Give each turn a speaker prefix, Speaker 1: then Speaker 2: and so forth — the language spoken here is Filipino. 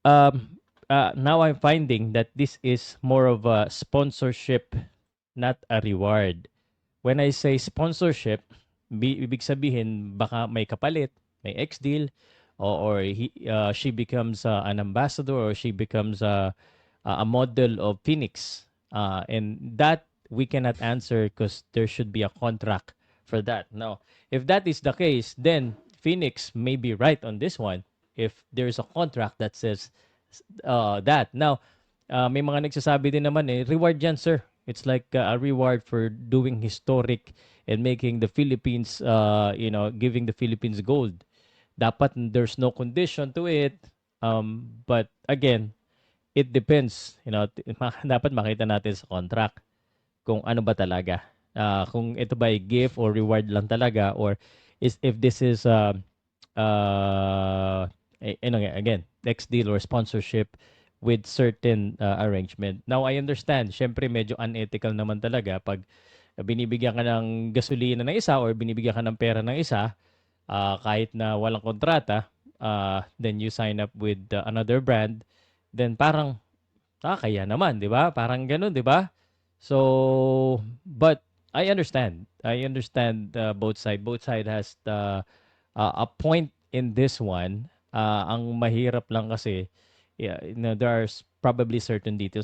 Speaker 1: now I'm finding that this is more of a sponsorship, not a reward. When I say sponsorship, ibig sabihin baka may kapalit, may ex-deal, or she becomes an ambassador, or she becomes a model of Phoenix. And that we cannot answer because there should be a contract for that. Now, if that is the case, then Phoenix may be right on this one if there's a contract that says that. Now, may mga nagsasabi din naman reward yan, sir. It's like a reward for doing historic and making the Philippines, giving the Philippines gold. Dapat there's no condition to it. But again, it depends. Dapat makita natin sa contract kung ano ba talaga. Kung ito ba ay gift or reward lang talaga, or if this is again, next deal or sponsorship with certain arrangement. Now, I understand, syempre medyo unethical naman talaga pag binibigyan ka ng gasolina ng isa or binibigyan ka ng pera ng isa, kahit na walang kontrata, then you sign up with another brand, then parang, kaya naman, di ba? Parang ganun, di ba? So, but I understand. I understand both side. Both side has a point in this one. Ang mahirap lang kasi, yeah, there are probably certain details